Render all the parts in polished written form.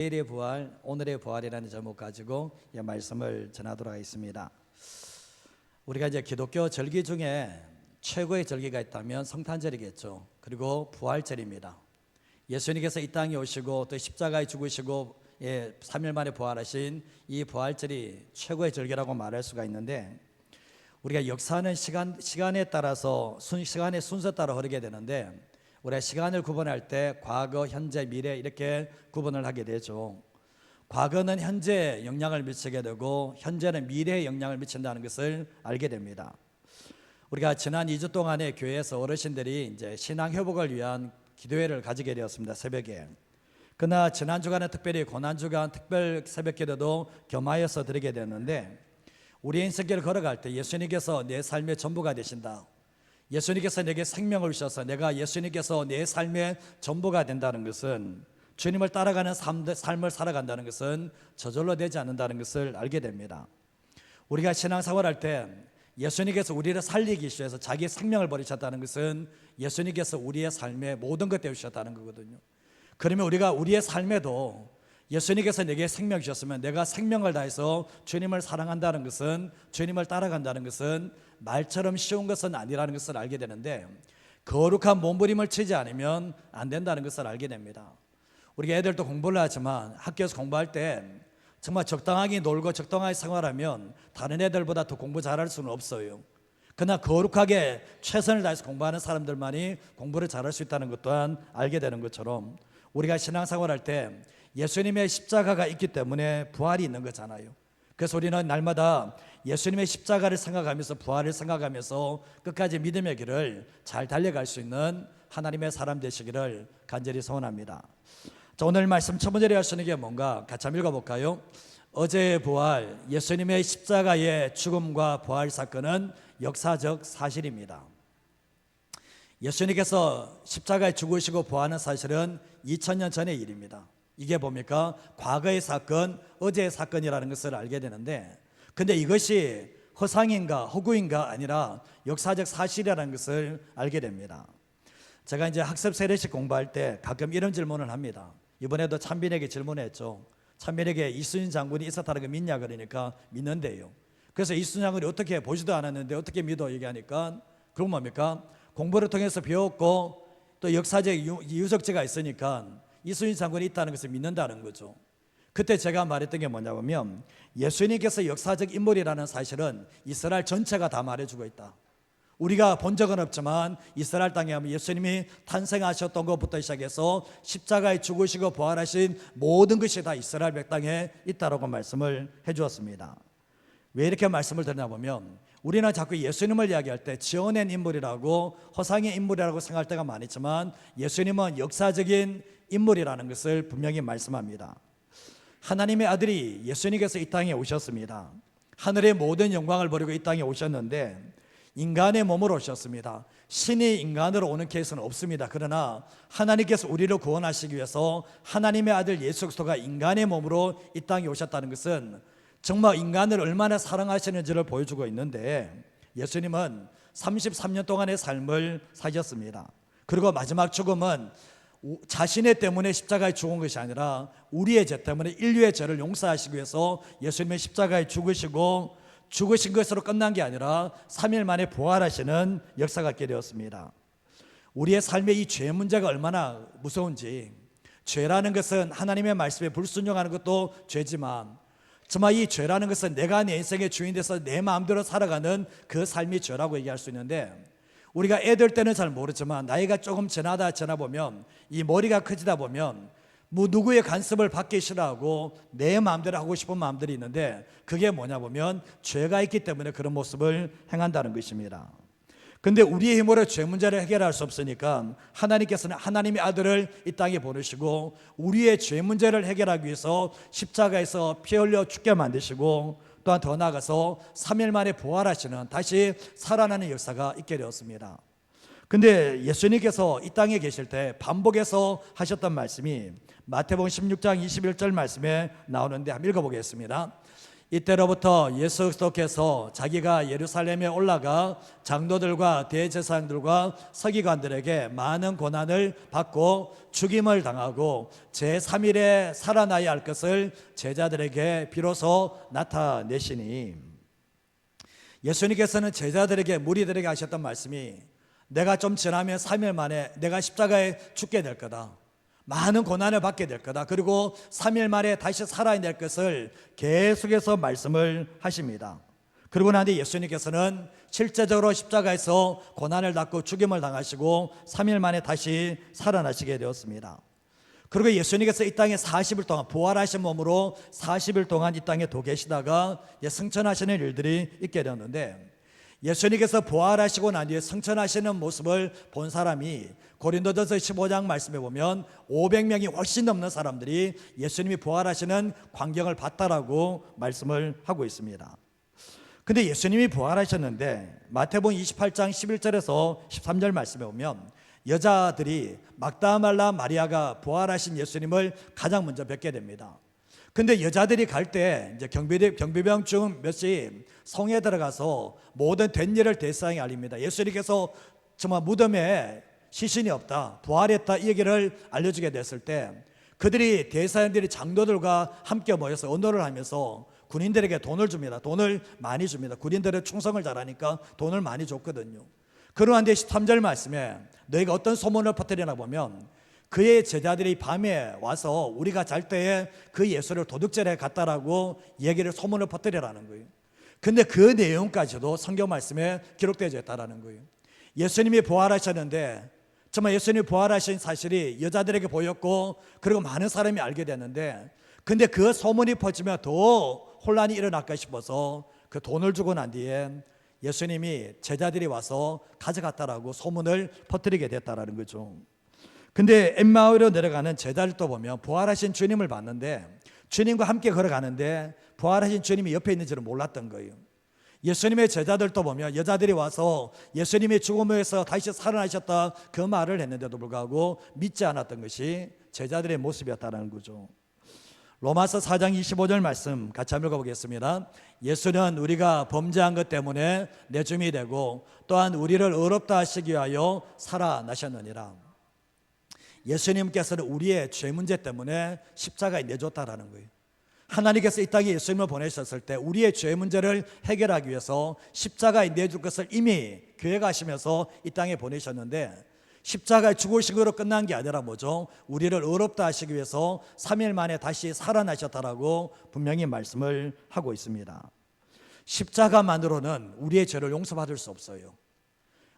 내일의 부활, 오늘의 부활이라는 제목 가지고 이 말씀을 전하도록 하겠습니다. 우리가 이제 기독교 절기 중에 최고의 절기가 있다면 성탄절이겠죠. 그리고 부활절입니다. 예수님께서 이 땅에 오시고 또 십자가에 죽으시고 3일 만에 부활하신 이 부활절이 최고의 절기라고 말할 수가 있는데, 우리가 역사는 시간에 따라서 시간의 순서 따라 흐르게 되는데, 우리가 시간을 구분할 때 과거, 현재, 미래 이렇게 구분을 하게 되죠. 과거는 현재에 영향을 미치게 되고 현재는 미래에 영향을 미친다는 것을 알게 됩니다. 우리가 지난 2주 동안에 교회에서 어르신들이 이제 신앙 회복을 위한 기도회를 가지게 되었습니다. 새벽에. 그러나 지난 주간은 특별히 고난주간 특별 새벽 기도도 겸하여서 드리게 되었는데, 우리 인생길을 걸어갈 때 예수님께서 내 삶의 전부가 되신다, 예수님께서 내게 생명을 주셔서 내가 예수님께서 내 삶의 전부가 된다는 것은, 주님을 따라가는 삶을 살아간다는 것은 저절로 되지 않는다는 것을 알게 됩니다. 우리가 신앙생활할 때 예수님께서 우리를 살리기 위해서 자기의 생명을 버리셨다는 것은 예수님께서 우리의 삶에 모든 것 되어주셨다는 거거든요. 그러면 우리가 우리의 삶에도 예수님께서 내게 생명 주셨으면 내가 생명을 다해서 주님을 사랑한다는 것은, 주님을 따라간다는 것은 말처럼 쉬운 것은 아니라는 것을 알게 되는데, 거룩한 몸부림을 치지 않으면 안 된다는 것을 알게 됩니다. 우리 애들도 공부를 하지만 학교에서 공부할 때 정말 적당하게 놀고 적당하게 생활하면 다른 애들보다 더 공부 잘할 수는 없어요. 그러나 거룩하게 최선을 다해서 공부하는 사람들만이 공부를 잘할 수 있다는 것 또한 알게 되는 것처럼, 우리가 신앙생활할 때 예수님의 십자가가 있기 때문에 부활이 있는 거잖아요. 그래서 우리는 날마다 예수님의 십자가를 생각하면서 부활을 생각하면서 끝까지 믿음의 길을 잘 달려갈 수 있는 하나님의 사람 되시기를 간절히 소원합니다. 자, 오늘 말씀 첫 번째로 하시는 게 뭔가 같이 한번 읽어볼까요? 어제의 부활, 예수님의 십자가의 죽음과 부활 사건은 역사적 사실입니다. 예수님께서 십자가에 죽으시고 부활하는 사실은 2000년 전의 일입니다. 이게 뭡니까? 과거의 사건, 어제의 사건이라는 것을 알게 되는데, 근데 이것이 허상인가 허구인가 아니라 역사적 사실이라는 것을 알게 됩니다. 제가 이제 학습 세례식 공부할 때 가끔 이런 질문을 합니다. 이번에도 찬빈에게 질문했죠. 찬빈에게 이순신 장군이 있었다는 거 믿냐 그러니까 믿는데요. 그래서 이순신 장군이 어떻게 보지도 않았는데 어떻게 믿어 얘기하니까, 그럼 뭡니까? 공부를 통해서 배웠고 또 역사적 유적지가 있으니까 이순신 장군이 있다는 것을 믿는다는 거죠. 그때 제가 말했던 게 뭐냐면, 예수님께서 역사적 인물이라는 사실은 이스라엘 전체가 다 말해주고 있다. 우리가 본 적은 없지만 이스라엘 땅에 하면 예수님이 탄생하셨던 것부터 시작해서 십자가에 죽으시고 부활하신 모든 것이 다 이스라엘 백땅에 있다라고 말씀을 해주었습니다. 왜 이렇게 말씀을 드리냐 보면, 우리는 자꾸 예수님을 이야기할 때 지어낸 인물이라고 허상의 인물이라고 생각할 때가 많지만, 예수님은 역사적인 인물이라는 것을 분명히 말씀합니다. 하나님의 아들이 예수님께서 이 땅에 오셨습니다. 하늘의 모든 영광을 버리고 이 땅에 오셨는데 인간의 몸으로 오셨습니다. 신이 인간으로 오는 케이스는 없습니다. 그러나 하나님께서 우리를 구원하시기 위해서 하나님의 아들 예수 그리스도가 인간의 몸으로 이 땅에 오셨다는 것은 정말 인간을 얼마나 사랑하시는지를 보여주고 있는데, 예수님은 33년 동안의 삶을 사셨습니다. 그리고 마지막 죽음은 자신의 때문에 십자가에 죽은 것이 아니라 우리의 죄 때문에 인류의 죄를 용서하시기 위해서 예수님의 십자가에 죽으신 것으로 끝난 게 아니라 3일 만에 부활하시는 역사가 있게 되었습니다. 우리의 삶의 이 죄 문제가 얼마나 무서운지, 죄라는 것은 하나님의 말씀에 불순종하는 것도 죄지만, 정말 이 죄라는 것은 내가 내 인생의 주인 돼서 내 마음대로 살아가는 그 삶이 죄라고 얘기할 수 있는데, 우리가 애들 때는 잘 모르지만 나이가 조금 지나다 보면, 이 머리가 커지다 보면 누구의 간섭을 받기 싫어하고 내 마음대로 하고 싶은 마음들이 있는데, 그게 뭐냐 보면 죄가 있기 때문에 그런 모습을 행한다는 것입니다. 근데 우리의 힘으로 죄 문제를 해결할 수 없으니까 하나님께서는 하나님의 아들을 이 땅에 보내시고 우리의 죄 문제를 해결하기 위해서 십자가에서 피 흘려 죽게 만드시고, 또한 더 나아가서 3일 만에 부활하시는, 다시 살아나는 역사가 있게 되었습니다. 근데 예수님께서 이 땅에 계실 때 반복해서 하셨던 말씀이 마태복음 16장 21절 말씀에 나오는데 한번 읽어보겠습니다. 이때로부터 예수 그리스도께서 자기가 예루살렘에 올라가 장로들과 대제사장들과 서기관들에게 많은 고난을 받고 죽임을 당하고 제3일에 살아나야 할 것을 제자들에게 비로소 나타내시니, 예수님께서는 제자들에게, 무리들에게 하셨던 말씀이 내가 좀 지나면 3일 만에 내가 십자가에 죽게 될 거다, 많은 고난을 받게 될 거다, 그리고 3일 만에 다시 살아낼 것을 계속해서 말씀을 하십니다. 그러고 난 뒤 예수님께서는 실제적으로 십자가에서 고난을 받고 죽임을 당하시고 3일 만에 다시 살아나시게 되었습니다. 그리고 예수님께서 이 땅에 40일 동안 부활하신 몸으로 40일 동안 이 땅에 도 계시다가 승천하시는 일들이 있게 되었는데, 예수님께서 부활하시고 난 뒤에 승천하시는 모습을 본 사람이 고린도전서 15장 말씀에 보면 500명이 훨씬 넘는 사람들이 예수님이 부활하시는 광경을 봤다라고 말씀을 하고 있습니다. 근데 예수님이 부활하셨는데 마태복음 28장 11절에서 13절 말씀에 보면 여자들이 막다말라 마리아가 부활하신 예수님을 가장 먼저 뵙게 됩니다. 근데 여자들이 갈 때 이제 경비병 중 몇이 성에 들어가서 모든 된 일을 대사장에 알립니다. 예수님께서 정말 무덤에 시신이 없다, 부활했다, 이 얘기를 알려주게 됐을 때 그들이, 대사장들이 장로들과 함께 모여서 언도를 하면서 군인들에게 돈을 줍니다. 돈을 많이 줍니다. 군인들은 충성을 잘하니까 돈을 많이 줬거든요. 그러한데 13절 말씀에 너희가 어떤 소문을 퍼뜨리나 보면 그의 제자들이 밤에 와서 우리가 잘 때에 그 예수를 도둑질해 갔다라고 얘기를, 소문을 퍼뜨리라는 거예요. 근데 그 내용까지도 성경 말씀에 기록되어 있다라는 거예요. 예수님이 부활하셨는데, 정말 예수님이 부활하신 사실이 여자들에게 보였고 그리고 많은 사람이 알게 됐는데, 근데 그 소문이 퍼지면 더 혼란이 일어날까 싶어서 그 돈을 주고 난 뒤에 예수님이 제자들이 와서 가져갔다라고 소문을 퍼뜨리게 됐다라는 거죠. 근데 엠마오로 내려가는 제자들도 보면 부활하신 주님을 봤는데, 주님과 함께 걸어가는데 부활하신 주님이 옆에 있는 줄은 몰랐던 거예요. 예수님의 제자들도 보면 여자들이 와서 예수님의 죽음에서 다시 살아나셨다 그 말을 했는데도 불구하고 믿지 않았던 것이 제자들의 모습이었다는 거죠. 로마서 4장 25절 말씀 같이 한번 읽어보겠습니다. 예수는 우리가 범죄한 것 때문에 내줌이 되고 또한 우리를 의롭다 하시기 위하여 살아나셨느니라. 예수님께서는 우리의 죄 문제 때문에 십자가에 내줬다라는 거예요. 하나님께서 이 땅에 예수님을 보내셨을 때 우리의 죄 문제를 해결하기 위해서 십자가에 내줄 것을 이미 계획하시면서 이 땅에 보내셨는데, 십자가에 죽으신 거로 끝난 게 아니라 뭐죠? 우리를 의롭다 하시기 위해서 3일 만에 다시 살아나셨다라고 분명히 말씀을 하고 있습니다. 십자가만으로는 우리의 죄를 용서받을 수 없어요.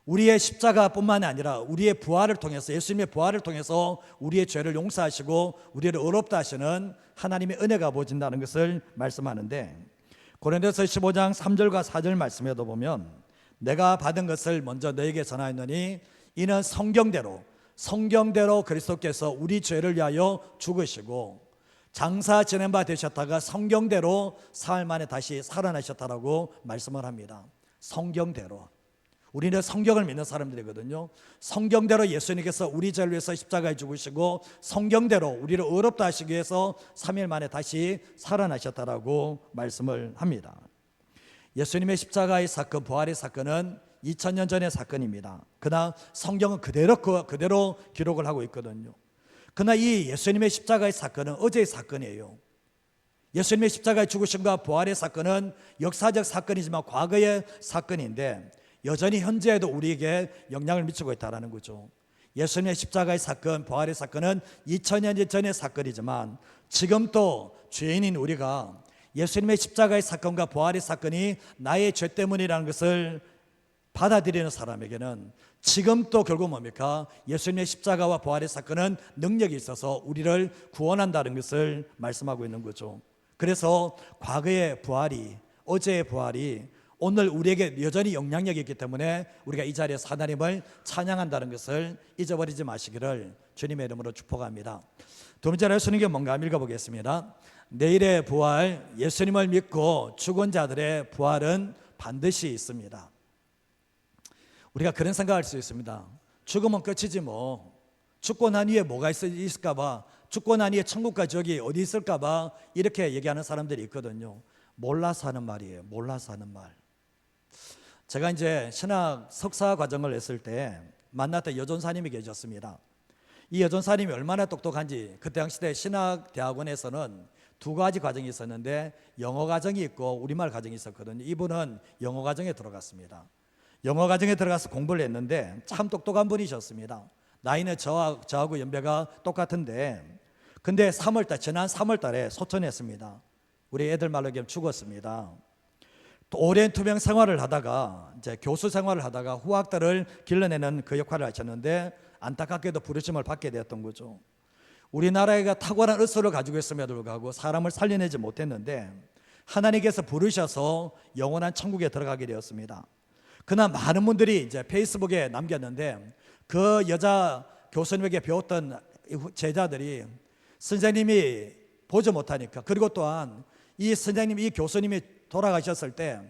우리의 십자가뿐만 아니라 우리의 부활을 통해서, 예수님의 부활을 통해서 우리의 죄를 용서하시고 우리를 의롭다 하시는 하나님의 은혜가 보여진다는 것을 말씀하는데, 고린도서 15장 3절과 4절 말씀에도 보면 내가 받은 것을 먼저 너에게 전하였느니 이는 성경대로 그리스도께서 우리 죄를 위하여 죽으시고 장사 지낸 바 되셨다가 성경대로 사흘 만에 다시 살아나셨다라고 말씀을 합니다. 성경대로. 우리는 성경을 믿는 사람들이거든요. 성경대로 예수님께서 우리 죄를 위해서 십자가에 죽으시고 성경대로 우리를 의롭다 하시기 위해서 3일 만에 다시 살아나셨다라고 말씀을 합니다. 예수님의 십자가의 사건, 부활의 사건은 2000년 전의 사건입니다. 그러나 성경은 그대로 기록을 하고 있거든요. 그러나 이 예수님의 십자가의 사건은 어제의 사건이에요. 예수님의 십자가에 죽으심과 부활의 사건은 역사적 사건이지만 과거의 사건인데 여전히 현재에도 우리에게 영향을 미치고 있다는 거죠. 예수님의 십자가의 사건, 부활의 사건은 2000년 전의 사건이지만 지금 또 죄인인 우리가 예수님의 십자가의 사건과 부활의 사건이 나의 죄 때문이라는 것을 받아들이는 사람에게는 지금 또 결국 뭡니까? 예수님의 십자가와 부활의 사건은 능력이 있어서 우리를 구원한다는 것을 말씀하고 있는 거죠. 그래서 과거의 부활이, 어제의 부활이 오늘 우리에게 여전히 영향력이 있기 때문에 우리가 이 자리에서 하나님을 찬양한다는 것을 잊어버리지 마시기를 주님의 이름으로 축복합니다. 두 번째로 쓰는 게 뭔가 읽어보겠습니다. 내일의 부활, 예수님을 믿고 죽은 자들의 부활은 반드시 있습니다. 우리가 그런 생각할 수 있습니다. 죽으면 끝이지 뭐, 죽고 난 후에 뭐가 있을까 봐, 죽고 난 후에 천국과 지옥이 어디 있을까 봐 이렇게 얘기하는 사람들이 있거든요. 몰라서 하는 말이에요. 몰라서 하는 말. 제가 이제 신학 석사 과정을 했을 때 만났던 여전사님이 계셨습니다. 이 여전사님이 얼마나 똑똑한지, 그때 당시 때 신학대학원에서는 두 가지 과정이 있었는데 영어 과정이 있고 우리말 과정이 있었거든요. 이분은 영어 과정에 들어갔습니다. 영어 과정에 들어가서 공부를 했는데 참 똑똑한 분이셨습니다. 나이는 저하고 연배가 똑같은데, 근데 지난 3월 달에 소천했습니다. 우리 애들 말로 얘기하면 죽었습니다. 또 오랜 투병 생활을 하다가 이제 교수 생활을 하다가 후학들을 길러내는 그 역할을 하셨는데 안타깝게도 부르심을 받게 되었던 거죠. 우리나라가 탁월한 의술을 가지고 있음에도 불구하고 사람을 살려내지 못했는데 하나님께서 부르셔서 영원한 천국에 들어가게 되었습니다. 그러나 많은 분들이 이제 페이스북에 남겼는데 그 여자 교수님에게 배웠던 제자들이 선생님이 보지 못하니까, 그리고 또한 이 선생님, 이 교수님이 돌아가셨을 때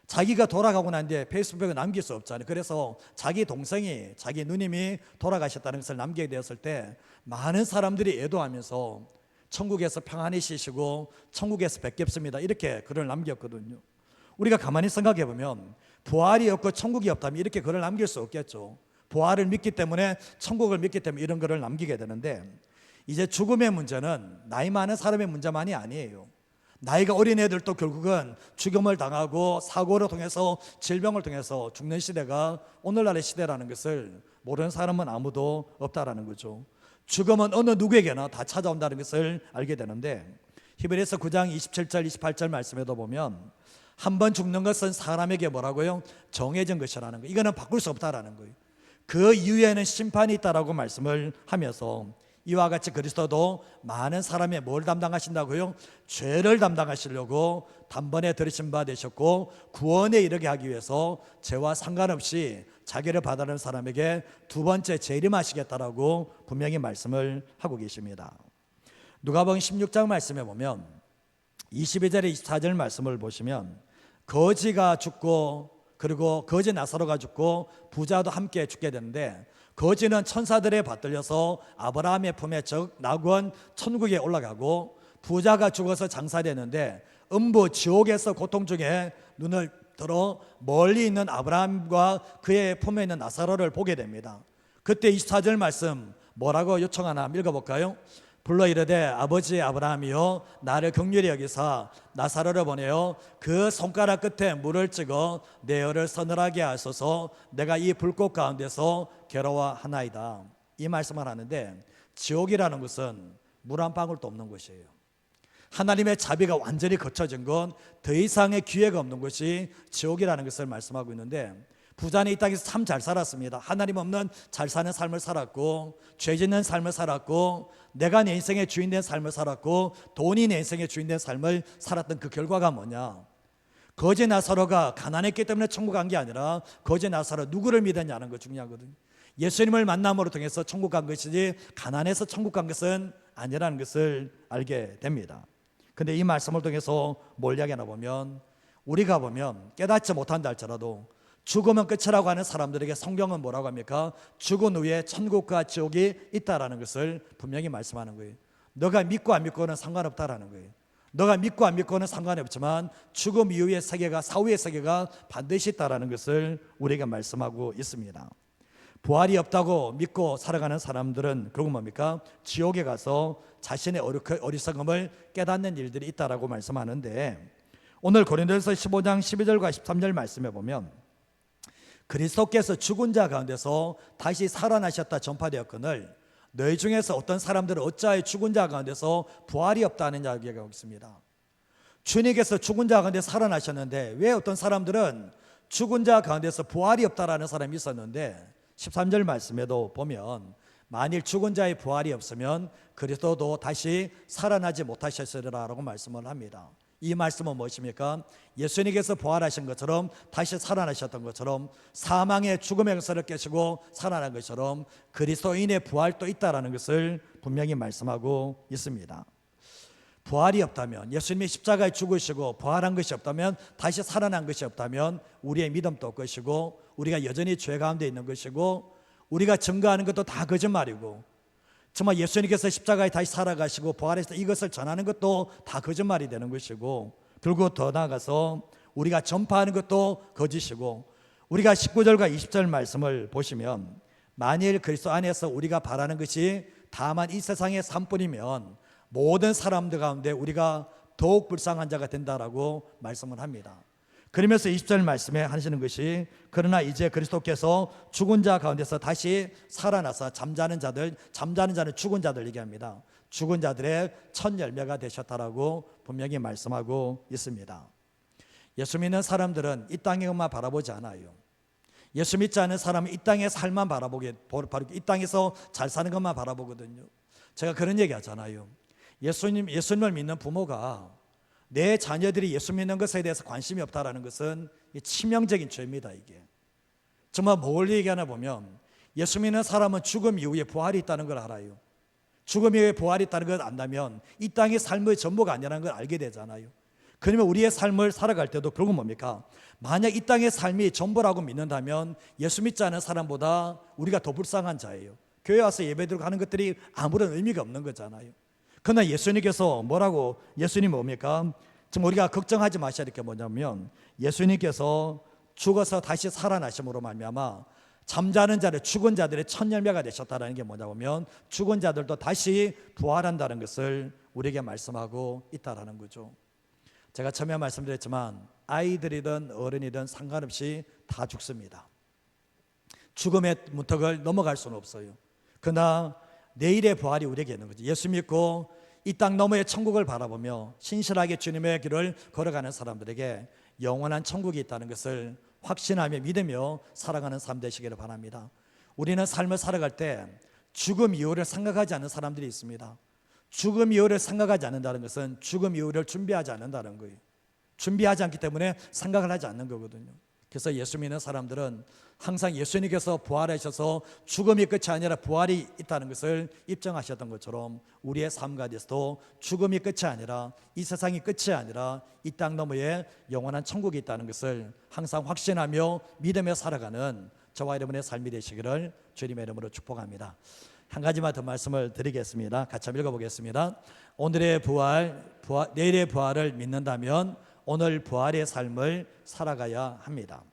자기가 돌아가고 난 뒤에 페이스북에 남길 수 없잖아요. 그래서 자기 동생이, 자기 누님이 돌아가셨다는 것을 남기게 되었을 때 많은 사람들이 애도하면서 천국에서 평안히 쉬시고 천국에서 뵙겠습니다, 이렇게 글을 남겼거든요. 우리가 가만히 생각해 보면 부활이 없고 천국이 없다면 이렇게 글을 남길 수 없겠죠. 부활을 믿기 때문에, 천국을 믿기 때문에 이런 글을 남기게 되는데, 이제 죽음의 문제는 나이 많은 사람의 문제만이 아니에요. 나이가 어린 애들도 결국은 죽음을 당하고 사고를 통해서, 질병을 통해서 죽는 시대가 오늘날의 시대라는 것을 모르는 사람은 아무도 없다라는 거죠. 죽음은 어느 누구에게나 다 찾아온다는 것을 알게 되는데, 히브리서 9장 27절 28절 말씀에도 보면 한 번 죽는 것은 사람에게 뭐라고요? 정해진 것이라는 거예요. 이거는 바꿀 수 없다라는 거예요. 그 이후에는 심판이 있다라고 말씀을 하면서 이와 같이 그리스도도 많은 사람의 뭘 담당하신다고요? 죄를 담당하시려고 단번에 들으신 바 되셨고, 구원에 이르게 하기 위해서 죄와 상관없이 자기를 받아들이는 사람에게 두 번째 재림하시겠다라고 분명히 말씀을 하고 계십니다. 누가복음 16장 말씀에 보면 22절에 24절 말씀을 보시면 거지가 죽고, 그리고 거지 나사로가 죽고 부자도 함께 죽게 되는데, 거지는 천사들에 받들려서 아브라함의 품에 즉 낙원 천국에 올라가고, 부자가 죽어서 장사되는데 음부 지옥에서 고통 중에 눈을 들어 멀리 있는 아브라함과 그의 품에 있는 나사로를 보게 됩니다. 그때 24절 말씀 뭐라고 요청하나 읽어볼까요? 불러 이르되 아버지 아브라함이여 나를 긍휼히 여기사 나사로를 보내어 그 손가락 끝에 물을 찍어 내 혀를 서늘하게 하소서. 내가 이 불꽃 가운데서 괴로워하나이다. 이 말씀을 하는데, 지옥이라는 것은 물 한 방울도 없는 것이에요. 하나님의 자비가 완전히 거쳐진 건 더 이상의 기회가 없는 것이 지옥이라는 것을 말씀하고 있는데, 부자는 이 땅에서 참 잘 살았습니다. 하나님 없는 잘 사는 삶을 살았고, 죄 짓는 삶을 살았고, 내가 내 인생의 주인 된 삶을 살았고, 돈이 내 인생의 주인 된 삶을 살았던 그 결과가 뭐냐? 거지 나사로가 가난했기 때문에 천국 간 게 아니라 거지 나사로 누구를 믿었냐는 거 중요하거든요. 예수님을 만남으로 통해서 천국 간 것이지 가난해서 천국 간 것은 아니라는 것을 알게 됩니다. 근데 이 말씀을 통해서 뭘 이야기하나 보면, 우리가 보면 깨닫지 못한다 할지라도 죽으면 끝이라고 하는 사람들에게 성경은 뭐라고 합니까? 죽은 후에 천국과 지옥이 있다라는 것을 분명히 말씀하는 거예요. 너가 믿고 안 믿고는 상관없다라는 거예요. 너가 믿고 안 믿고는 상관이 없지만 죽음 이후의 세계가, 사후의 세계가 반드시 있다라는 것을 우리가 말씀하고 있습니다. 부활이 없다고 믿고 살아가는 사람들은 결국 뭡니까? 지옥에 가서 자신의 어리석음을 깨닫는 일들이 있다라고 말씀하는데, 오늘 고린도전서 15장 12절과 13절 말씀에 보면 그리스도께서 죽은 자 가운데서 다시 살아나셨다 전파되었거늘 너희 중에서 어떤 사람들은 어찌하여 죽은 자 가운데서 부활이 없다는 이야기가 있습니다. 주님께서 죽은 자 가운데 살아나셨는데 왜 어떤 사람들은 죽은 자 가운데서 부활이 없다라는 사람이 있었는데, 13절 말씀에도 보면 만일 죽은 자의 부활이 없으면 그리스도도 다시 살아나지 못하셨으리라고 말씀을 합니다. 이 말씀은 무엇입니까? 예수님께서 부활하신 것처럼, 다시 살아나셨던 것처럼, 사망의 죽음의 역사를 깨시고 살아난 것처럼 그리스도인의 부활도 있다라는 것을 분명히 말씀하고 있습니다. 부활이 없다면, 예수님이 십자가에 죽으시고 부활한 것이 없다면, 다시 살아난 것이 없다면 우리의 믿음도 없것이고, 우리가 여전히 죄 가운데 있는 것이고, 우리가 증거하는 것도 다 거짓말이고, 정말 예수님께서 십자가에 다시 살아가시고 부활해서 이것을 전하는 것도 다 거짓말이 되는 것이고, 그리고 더 나아가서 우리가 전파하는 것도 거짓이고, 우리가 19절과 20절 말씀을 보시면 만일 그리스도 안에서 우리가 바라는 것이 다만 이 세상의 삶뿐이면 모든 사람들 가운데 우리가 더욱 불쌍한 자가 된다라고 말씀을 합니다. 그러면서 20절 말씀에 하시는 것이 그러나 이제 그리스도께서 죽은 자 가운데서 다시 살아나서 잠자는 자는 죽은 자들 얘기합니다. 죽은 자들의 첫 열매가 되셨다라고 분명히 말씀하고 있습니다. 예수 믿는 사람들은 이 땅에만 바라보지 않아요. 예수 믿지 않은 사람은 이 땅의 삶만 이 땅에서 잘 사는 것만 바라보거든요. 제가 그런 얘기 하잖아요. 예수님을 믿는 부모가 내 자녀들이 예수 믿는 것에 대해서 관심이 없다라는 것은 치명적인 죄입니다. 이게 정말 뭘 얘기하나 보면 예수 믿는 사람은 죽음 이후에 부활이 있다는 걸 알아요. 죽음 이후에 부활이 있다는 걸 안다면 이 땅의 삶의 전부가 아니라는 걸 알게 되잖아요. 그러면 우리의 삶을 살아갈 때도 결국 뭡니까? 만약 이 땅의 삶이 전부라고 믿는다면 예수 믿지 않은 사람보다 우리가 더 불쌍한 자예요. 교회 와서 예배드리고 하는 것들이 아무런 의미가 없는 거잖아요. 그러나 예수님께서 예수님 뭡니까? 지금 우리가 걱정하지 마셔야 될 게 뭐냐면 예수님께서 죽어서 다시 살아나심으로 말미암아 잠자는 자들, 죽은 자들의 첫 열매가 되셨다는 게 뭐냐면 죽은 자들도 다시 부활한다는 것을 우리에게 말씀하고 있다라는 거죠. 제가 처음에 말씀드렸지만 아이들이든 어른이든 상관없이 다 죽습니다. 죽음의 문턱을 넘어갈 수는 없어요. 그러나 내일의 부활이 우리에게 있는 거죠. 예수 믿고 이 땅 너머의 천국을 바라보며 신실하게 주님의 길을 걸어가는 사람들에게 영원한 천국이 있다는 것을 확신하며 믿으며 살아가는 삶 되시기를 바랍니다. 우리는 삶을 살아갈 때 죽음 이후를 생각하지 않는 사람들이 있습니다. 죽음 이후를 생각하지 않는다는 것은 죽음 이후를 준비하지 않는다는 거예요. 준비하지 않기 때문에 생각을 하지 않는 거거든요. 그래서 예수 믿는 사람들은 항상 예수님께서 부활하셔서 죽음이 끝이 아니라 부활이 있다는 것을 입증하셨던 것처럼 우리의 삶 가운데서도 죽음이 끝이 아니라 이 세상이 끝이 아니라 이 땅 너머에 영원한 천국이 있다는 것을 항상 확신하며 믿으며 살아가는 저와 여러분의 삶이 되시기를 주님의 이름으로 축복합니다. 한 가지만 더 말씀을 드리겠습니다. 같이 한번 읽어보겠습니다. 오늘의 내일의 부활을 믿는다면 오늘 부활의 삶을 살아가야 합니다.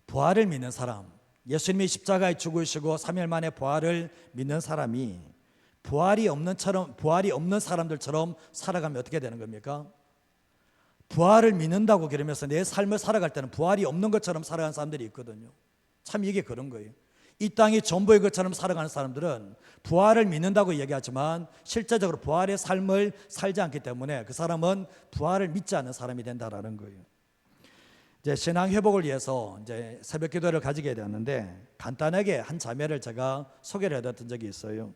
부활을 믿는 사람, 예수님이 십자가에 죽으시고 3일 만에 부활을 믿는 사람이 부활이 없는 사람들처럼 살아가면 어떻게 되는 겁니까? 부활을 믿는다고 그러면서 내 삶을 살아갈 때는 부활이 없는 것처럼 살아가는 사람들이 있거든요. 참 이게 그런 거예요. 이 땅이 전부의 것처럼 살아가는 사람들은 부활을 믿는다고 얘기하지만 실제적으로 부활의 삶을 살지 않기 때문에 그 사람은 부활을 믿지 않는 사람이 된다라는 거예요. 이제 신앙 회복을 위해서 이제 새벽 기도를 가지게 되었는데 간단하게 한 자매를 제가 소개를 해드렸던 적이 있어요.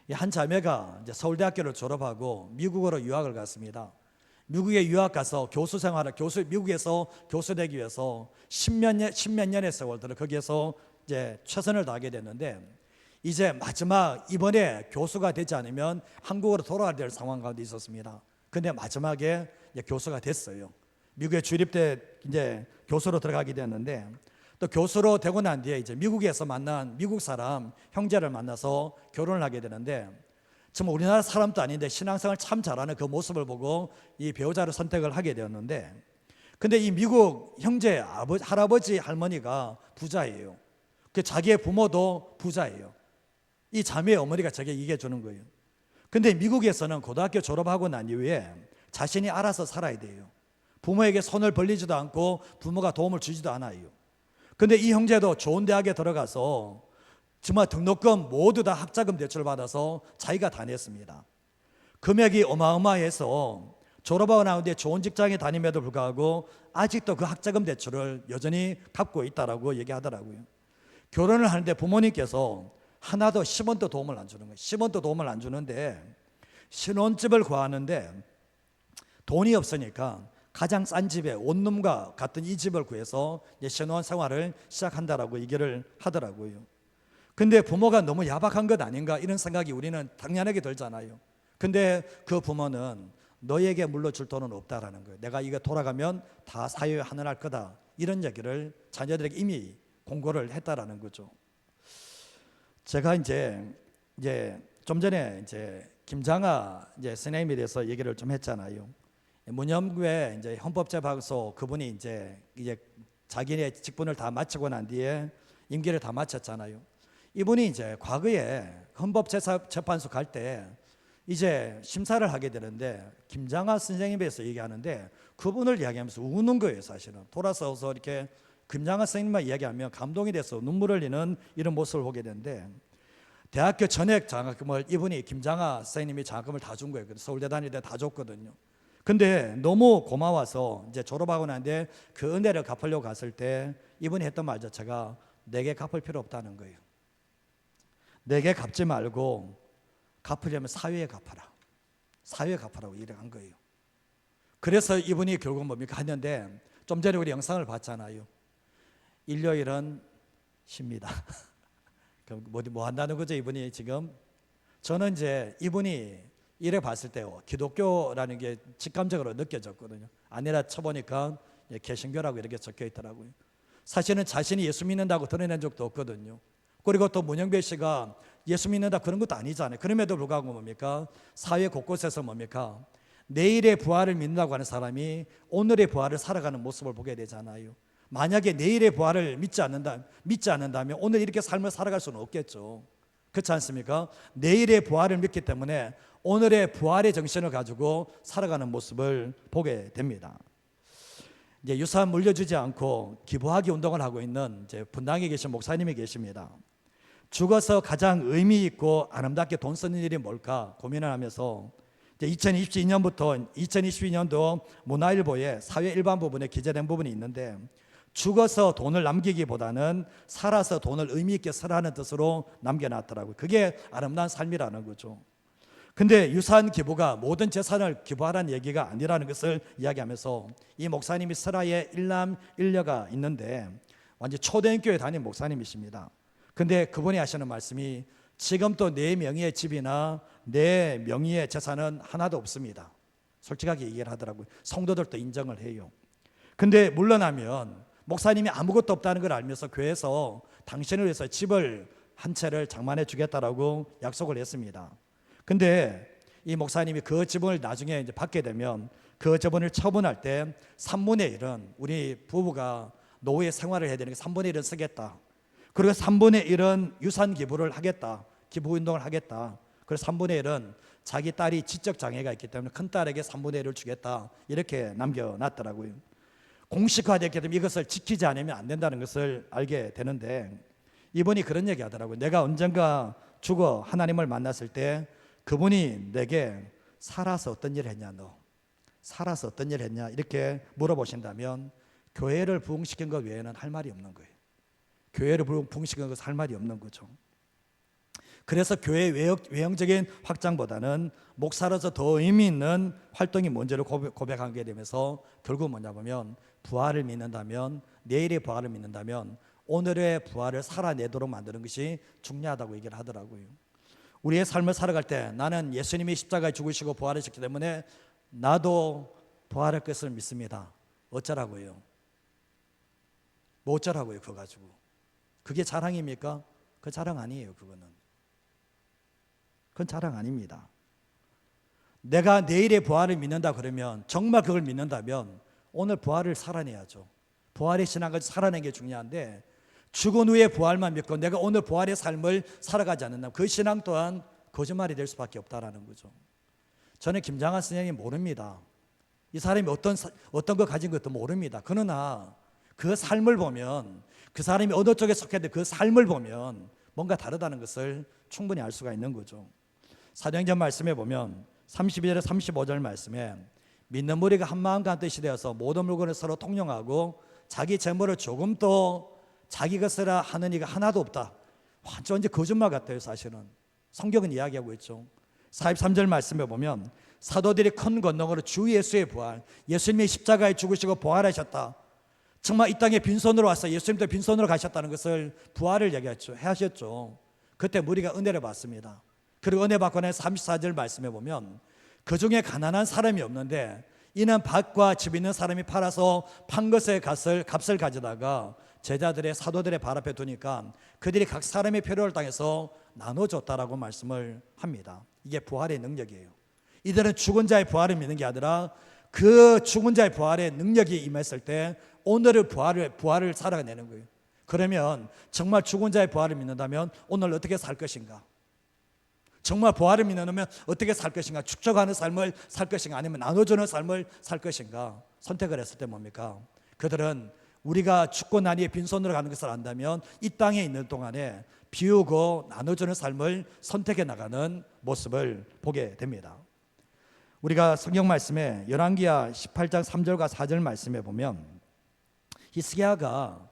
이 한 자매가 이제 서울대학교를 졸업하고 미국으로 유학을 갔습니다. 미국에 유학 가서 미국에서 교수 되기 위해서 십몇 년의 세월들을 거기에서 이제 최선을 다하게 됐는데 이제 마지막 이번에 교수가 되지 않으면 한국으로 돌아가야 될 상황 가운데 있었습니다. 근데 마지막에 이제 교수가 됐어요. 미국에 주립대 이제 교수로 들어가게 됐는데 또 교수로 되고 난 뒤에 이제 미국에서 만난 미국 사람 형제를 만나서 결혼을 하게 되는데 정말 우리나라 사람도 아닌데 신앙생활 참 잘하는 그 모습을 보고 이 배우자를 선택을 하게 되었는데 근데 이 미국 형제 할아버지 할머니가 부자예요. 그 자기의 부모도 부자예요. 이 자매의 어머니가 자기에게 얘기해 주는 거예요. 근데 미국에서는 고등학교 졸업하고 난 이후에 자신이 알아서 살아야 돼요. 부모에게 손을 벌리지도 않고 부모가 도움을 주지도 않아요. 근데 이 형제도 좋은 대학에 들어가서 정말 등록금 모두 다 학자금 대출을 받아서 자기가 다 냈습니다. 금액이 어마어마해서 졸업하고 나온 뒤에 좋은 직장에 다님에도 불구하고 아직도 그 학자금 대출을 여전히 갚고 있다라고 얘기하더라고요. 결혼을 하는데 부모님께서 하나도 10원도 도움을 안 주는 거예요. 10원도 도움을 안 주는데 신혼집을 구하는데 돈이 없으니까 가장 싼 집에 원룸과 같은 이 집을 구해서 신혼 생활을 시작한다라고 얘기를 하더라고요. 근데 부모가 너무 야박한 것 아닌가 이런 생각이 우리는 당연하게 들잖아요. 근데 그 부모는 너에게 물려줄 돈은 없다라는 거예요. 내가 이거 돌아가면 다 사유에 하늘할 거다. 이런 얘기를 자녀들에게 이미 공고를 했다라는 거죠. 제가 이제 좀 전에 이제 김장하 선생님에 대해서 얘기를 좀 했잖아요. 문현구의 이제 헌법재판소 그분이 이제 자기네 직분을 다 마치고 난 뒤에 임기를 다 마쳤잖아요. 이분이 이제 과거에 헌법재판소 갈 때 이제 심사를 하게 되는데 김장하 선생님에 대해서 얘기하는데 그분을 이야기하면서 우는 거예요. 사실은 돌아서서 이렇게 김장하 선생님만 이야기하면 감동이 돼서 눈물을 흘리는 이런 모습을 보게 되는데, 대학교 전액 장학금을 이분이 김장하 선생님이 장학금을 다 준 거예요. 서울대 다닐 때 다 줬거든요. 근데 너무 고마워서 이제 졸업하고 난데 그 은혜를 갚으려고 갔을 때 이분이 했던 말 자체가 내게 갚을 필요 없다는 거예요. 내게 갚지 말고 갚으려면 사회에 갚아라. 사회에 갚으라고 일을 한 거예요. 그래서 이분이 결국 뭡니까 했는데, 좀 전에 우리 영상을 봤잖아요. 일요일은 쉽니다. 뭐 한다는 거죠 이분이 지금? 저는 이제 이분이 이래 봤을 때요, 기독교라는 게 직감적으로 느껴졌거든요. 아니라 쳐보니까 개신교라고 이렇게 적혀 있더라고요. 사실은 자신이 예수 믿는다고 드러낸 적도 없거든요. 그리고 또 문영배 씨가 예수 믿는다 그런 것도 아니잖아요. 그럼에도 불구하고 뭡니까? 사회 곳곳에서 뭡니까? 내일의 부활을 믿는다고 하는 사람이 오늘의 부활을 살아가는 모습을 보게 되잖아요. 만약에 내일의 부활을 믿지 않는다면 오늘 이렇게 삶을 살아갈 수는 없겠죠. 그렇지 않습니까? 내일의 부활을 믿기 때문에 오늘의 부활의 정신을 가지고 살아가는 모습을 보게 됩니다. 이제 유산 물려주지 않고 기부하기 운동을 하고 있는 이제 분당에 계신 목사님이 계십니다. 죽어서 가장 의미 있고 아름답게 돈 쓰는 일이 뭘까 고민을 하면서 2022년부터 2022년도 문화일보에 사회 일반 부분에 기재된 부분이 있는데, 죽어서 돈을 남기기보다는 살아서 돈을 의미 있게 쓰라는 뜻으로 남겨놨더라고요. 그게 아름다운 삶이라는 거죠. 근데 유산 기부가 모든 재산을 기부하라는 얘기가 아니라는 것을 이야기하면서, 이 목사님이 설화에 일남 일녀가 있는데 완전 초대교회 다니는 목사님이십니다. 근데 그분이 하시는 말씀이 지금 또 내 명의의 집이나 내 명의의 재산은 하나도 없습니다. 솔직하게 얘기를 하더라고요. 성도들도 인정을 해요. 근데 물러나면 목사님이 아무것도 없다는 걸 알면서 교회에서 당신을 위해서 집을 한 채를 장만해 주겠다라고 약속을 했습니다. 근데 이 목사님이 그 지분을 나중에 이제 받게 되면 그 지분을 처분할 때 3분의 1은 우리 부부가 노후에 생활을 해야 되니까 3분의 1은 쓰겠다. 그리고 3분의 1은 유산 기부를 하겠다. 기부 운동을 하겠다. 그래서 3분의 1은 자기 딸이 지적 장애가 있기 때문에 큰 딸에게 3분의 1을 주겠다. 이렇게 남겨놨더라고요. 공식화됐기 때문에 이것을 지키지 않으면 안 된다는 것을 알게 되는데, 이분이 그런 얘기 하더라고요. 내가 언젠가 죽어 하나님을 만났을 때 그분이 내게 살아서 어떤 일을 했냐, 너 살아서 어떤 일을 했냐 이렇게 물어보신다면 교회를 부흥시킨 것 외에는 할 말이 없는 거예요. 교회를 부흥시킨 것은 할 말이 없는 거죠. 그래서 교회 외형적인 확장보다는 목사로서 더 의미 있는 활동이 뭔지를 고백하게 되면서 결국 뭐냐 보면, 부활을 믿는다면, 내일의 부활을 믿는다면 오늘의 부활을 살아내도록 만드는 것이 중요하다고 얘기를 하더라고요. 우리의 삶을 살아갈 때 나는 예수님이 십자가에 죽으시고 부활하셨기 때문에 나도 부활할 것을 믿습니다. 어쩌라고요? 뭐 어쩌라고요? 그거 가지고 그게 자랑입니까? 그 자랑 아니에요. 그건 자랑 아닙니다. 내가 내일의 부활을 믿는다 그러면, 정말 그걸 믿는다면 오늘 부활을 살아내야죠. 부활의 신앙을 살아내는 게 중요한데, 죽은 후에 부활만 믿고 내가 오늘 부활의 삶을 살아가지 않는다면 그 신앙 또한 거짓말이 될 수밖에 없다라는 거죠. 저는 김장하 선생님이 모릅니다. 이 사람이 어떤 거 가진 것도 모릅니다. 그러나 그 삶을 보면, 그 사람이 어느 쪽에 속했는데 그 삶을 보면 뭔가 다르다는 것을 충분히 알 수가 있는 거죠. 사도행전 말씀에 보면 32절 35절 말씀에 믿는 무리가 한마음과 한뜻이 되어서 모든 물건을 서로 통용하고 자기 재물을 조금도 자기 것이라 하는 이가 하나도 없다. 완전 이제 거짓말 같아요. 사실은 성경은 이야기하고 있죠. 43절 말씀에 보면 사도들이 큰 권능으로 주 예수의 부활, 예수님이 십자가에 죽으시고 부활하셨다. 정말 이 땅에 빈손으로 와서 예수님도 빈손으로 가셨다는 것을 부활을 하셨죠. 그때 무리가 은혜를 받습니다. 그리고 은혜 받고 나서 34절 말씀해 보면 그 중에 가난한 사람이 없는데 이는 밭과 집 있는 사람이 팔아서 판 것의 값을 가져다가 제자들의 사도들의 발 앞에 두니까 그들이 각 사람의 필요를 당해서 나눠줬다라고 말씀을 합니다. 이게 부활의 능력이에요. 이들은 죽은 자의 부활을 믿는 게 아니라 그 죽은 자의 부활의 능력이 임했을 때 오늘의 부활을 살아내는 거예요. 그러면 정말 죽은 자의 부활을 믿는다면 오늘 어떻게 살 것인가? 정말 부활을 믿는다면 어떻게 살 것인가? 축적하는 삶을 살 것인가? 아니면 나눠주는 삶을 살 것인가? 선택을 했을 때 뭡니까? 그들은 우리가 죽고 난 뒤에 빈손으로 가는 것을 안다면 이 땅에 있는 동안에 비우고 나눠주는 삶을 선택해 나가는 모습을 보게 됩니다. 우리가 성경 말씀에 열왕기하 18장 3절과 4절 말씀에 보면 히스기야가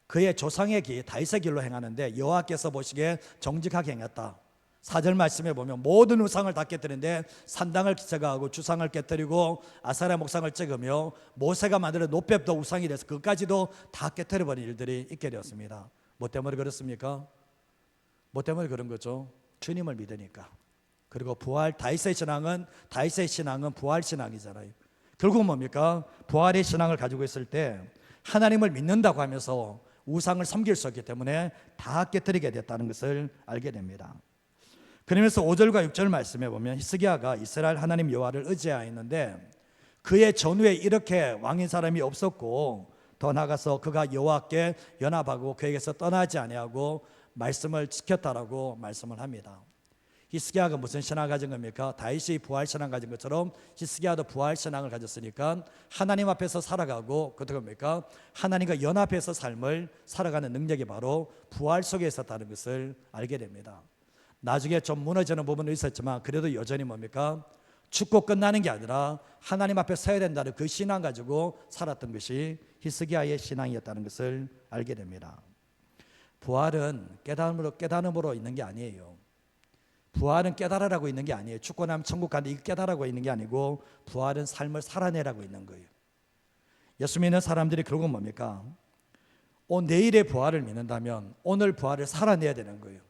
그의 조상의 길 다윗의 길로 행하는데 여호와께서 보시기에 정직하게 행했다. 4절 말씀에 보면 모든 우상을 다 깨뜨리는데 산당을 제거하고 주상을 깨뜨리고 아사라 목상을 찍으며 모세가 만드는 노뱀도 우상이 돼서 그까지도 다 깨뜨려버린 일들이 있게 되었습니다. 뭐 때문에 그렇습니까? 뭐 때문에 그런 거죠? 주님을 믿으니까. 그리고 다윗의 신앙은 부활 신앙이잖아요. 결국 뭡니까? 부활의 신앙을 가지고 있을 때 하나님을 믿는다고 하면서 우상을 섬길 수 없기 때문에 다 깨뜨리게 됐다는 것을 알게 됩니다. 그러면서 5절과 6절 말씀에 보면 히스기야가 이스라엘 하나님 여호와를 의지하였는데 그의 전후에 이렇게 왕인 사람이 없었고 더 나아가서 그가 여호와께 연합하고 그에게서 떠나지 아니하고 말씀을 지켰다라고 말씀을 합니다. 히스기야가 무슨 신앙을 가진 겁니까? 다윗이 부활 신앙을 가진 것처럼 히스기야도 부활 신앙을 가졌으니까 하나님 앞에서 살아가고 그것도 뭡니까? 하나님과 연합해서 삶을 살아가는 능력이 바로 부활 속에 있었다는 것을 알게 됩니다. 나중에 좀 무너지는 부분도 있었지만 그래도 여전히 뭡니까? 죽고 끝나는 게 아니라 하나님 앞에 서야 된다는 그 신앙 가지고 살았던 것이 히스기야의 신앙이었다는 것을 알게 됩니다. 부활은 깨달음으로 있는 게 아니에요. 부활은 깨달으라고 있는 게 아니에요. 죽고 나면 천국 가는데 이거 깨달으라고 있는 게 아니고 부활은 삶을 살아내라고 있는 거예요. 예수 믿는 사람들이 결국은 뭡니까? 내일의 부활을 믿는다면 오늘 부활을 살아내야 되는 거예요.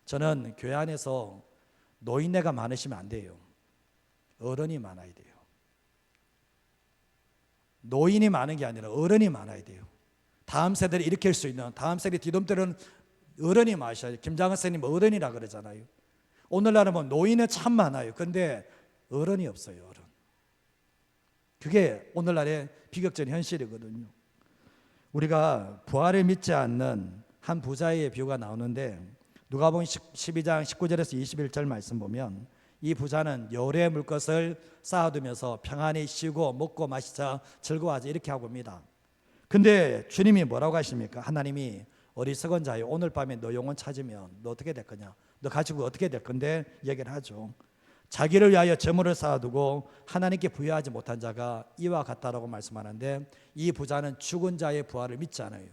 저는 교회 안에서 노인네가 많으시면 안 돼요. 어른이 많아야 돼요. 노인이 많은 게 아니라 어른이 많아야 돼요. 다음 세대를 일으킬 수 있는, 다음 세대 뒤dom대로는 어른이 많으셔야 돼요. 김장은 선생님 어른이라 그러잖아요. 오늘날은 뭐 노인은 참 많아요. 그런데 어른이 없어요. 어른. 그게 오늘날의 비극적인 현실이거든요. 우리가 부활을 믿지 않는 한 부자의 비유가 나오는데 누가복음 12장 19절에서 21절 말씀 보면 이 부자는 여러 물것을 쌓아두면서 평안히 쉬고 먹고 마시자 즐거워하자 이렇게 하고 옵니다. 근데 주님이 뭐라고 하십니까? 하나님이 어리석은 자여 오늘 밤에 너 영혼 찾으면 너 어떻게 될 거냐? 너 가지고 어떻게 될 건데? 얘기를 하죠. 자기를 위하여 재물을 쌓아두고 하나님께 부여하지 못한 자가 이와 같다라고 말씀하는데 이 부자는 죽은 자의 부활을 믿지 않아요.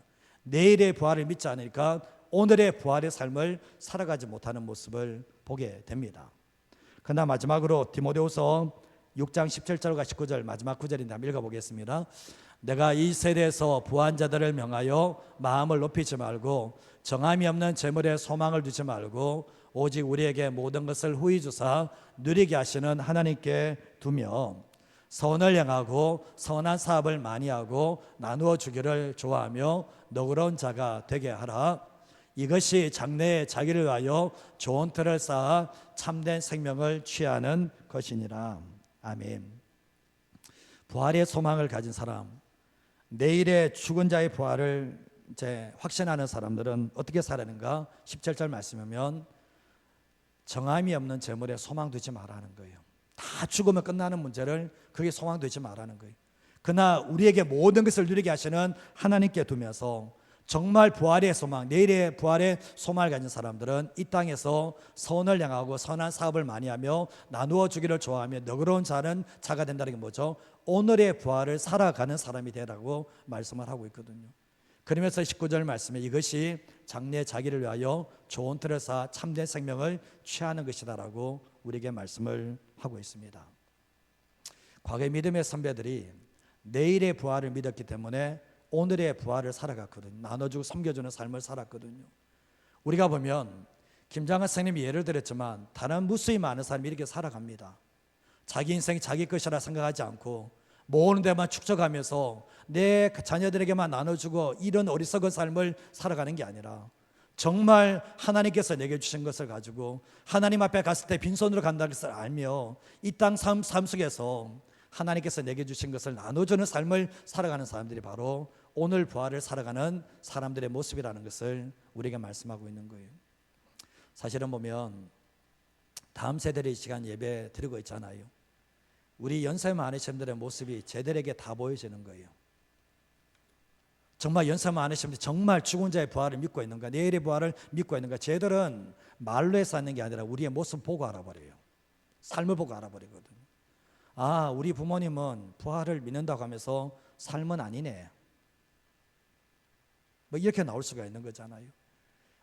내일의 부활을 믿지 않으니까 오늘의 부활의 삶을 살아가지 못하는 모습을 보게 됩니다. 그러나 마지막으로 디모데후서 6장 17절과 19절 마지막 구절인데 한번 읽어보겠습니다. 내가 이 세대에서 부한 자들을 명하여 마음을 높이지 말고 정함이 없는 재물에 소망을 두지 말고 오직 우리에게 모든 것을 후히 주사 누리게 하시는 하나님께 두며 선을 행하고 선한 사업을 많이 하고 나누어 주기를 좋아하며 너그러운 자가 되게 하라. 이것이 장래에 자기를 위하여 좋은 틀을 쌓아 참된 생명을 취하는 것이니라. 아멘. 부활의 소망을 가진 사람, 내일의 죽은 자의 부활을 이제 확신하는 사람들은 어떻게 살아는가? 17절 말씀이면 정함이 없는 재물에 소망 두지 말라는 거예요. 다 죽으면 끝나는 문제를 그게 소망 두지 말라는 거예요. 그러나 우리에게 모든 것을 누리게 하시는 하나님께 두면서 정말 부활의 소망, 내일의 부활의 소망을 가진 사람들은 이 땅에서 선을 향하고 선한 사업을 많이 하며 나누어 주기를 좋아하며 너그러운 자가 된다는 게 뭐죠? 오늘의 부활을 살아가는 사람이 되라고 말씀을 하고 있거든요. 그러면서 19절 말씀에 이것이 장래 자기를 위하여 좋은 틀을 쌓아 참된 생명을 취하는 것이다라고 우리에게 말씀을 하고 있습니다. 과거의 믿음의 선배들이 내일의 부활을 믿었기 때문에 오늘의 부활을 살아갔거든요. 나눠주고 섬겨주는 삶을 살았거든요. 우리가 보면 김장한 선생님이 예를 들었지만 다른 무수히 많은 사람이 이렇게 살아갑니다. 자기 인생이 자기 것이라 생각하지 않고 모으는 데만 축적하면서 내 자녀들에게만 나눠주고 이런 어리석은 삶을 살아가는 게 아니라 정말 하나님께서 내게 주신 것을 가지고 하나님 앞에 갔을 때 빈손으로 간다는 것을 알며 이 땅 삶 속에서 하나님께서 내게 주신 것을 나눠주는 삶을 살아가는 사람들이 바로 오늘 부활을 살아가는 사람들의 모습이라는 것을 우리에게 말씀하고 있는 거예요. 사실은 보면 다음 세대의 시간 예배 드리고 있잖아요. 우리 연세 많으신 분들의 모습이 쟤들에게 다 보여지는 거예요. 정말 연세 많으신 분들 정말 죽은 자의 부활을 믿고 있는가, 내일의 부활을 믿고 있는가. 쟤들은 말로 해서 하는 게 아니라 우리의 모습 보고 알아버려요. 삶을 보고 알아버리거든. 아, 우리 부모님은 부활을 믿는다고 하면서 삶은 아니네, 뭐 이렇게 나올 수가 있는 거잖아요.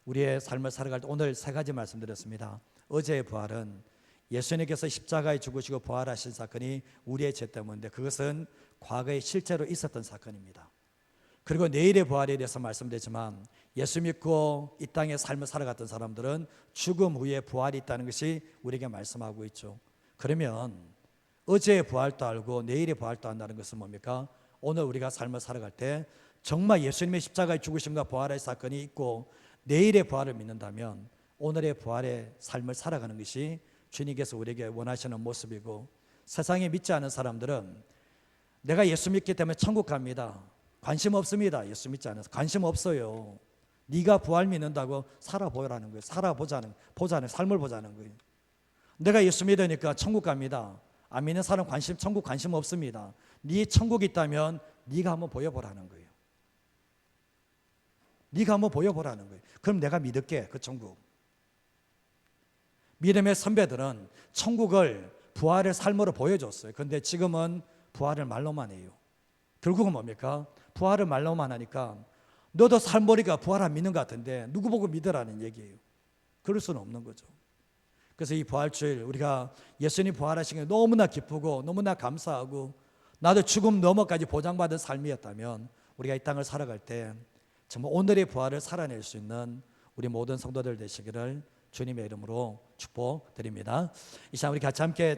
우리의 삶을 살아갈 때 오늘 세 가지 말씀드렸습니다. 어제의 부활은 예수님께서 십자가에 죽으시고 부활하신 사건이 우리의 죄 때문인데 그것은 과거에 실제로 있었던 사건입니다. 그리고 내일의 부활에 대해서 말씀드렸지만 예수 믿고 이 땅의 삶을 살아갔던 사람들은 죽음 후에 부활이 있다는 것이 우리에게 말씀하고 있죠. 그러면 어제의 부활도 알고 내일의 부활도 안다는 것은 뭡니까? 오늘 우리가 삶을 살아갈 때 정말 예수님의 십자가의 죽으심과 부활의 사건이 있고 내일의 부활을 믿는다면 오늘의 부활의 삶을 살아가는 것이 주님께서 우리에게 원하시는 모습이고, 세상에 믿지 않은 사람들은 내가 예수 믿기 때문에 천국 갑니다, 관심 없습니다. 예수 믿지 않아서 관심 없어요. 네가 부활 믿는다고 살아보라는 거예요. 살아보자는, 삶을 보자는 거예요. 내가 예수 믿으니까 천국 갑니다. 안 믿는 사람 천국 관심 없습니다. 네 천국이 있다면 네가 한번 보여보라는 거예요. 네가 한번 보여보라는 거예요. 그럼 내가 믿을게, 그 천국. 믿음의 선배들은 천국을 부활의 삶으로 보여줬어요. 그런데 지금은 부활을 말로만 해요. 결국은 뭡니까? 부활을 말로만 하니까 너도 살머리가 부활 안 믿는 것 같은데 누구 보고 믿으라는 얘기예요. 그럴 수는 없는 거죠. 그래서 이 부활주일 우리가 예수님 부활하신 게 너무나 기쁘고 너무나 감사하고 나도 죽음 너머까지 보장받은 삶이었다면 우리가 이 땅을 살아갈 때 정말 오늘의 부활을 살아낼 수 있는 우리 모든 성도들 되시기를 주님의 이름으로 축복드립니다. 이 시간 우리 같이 함께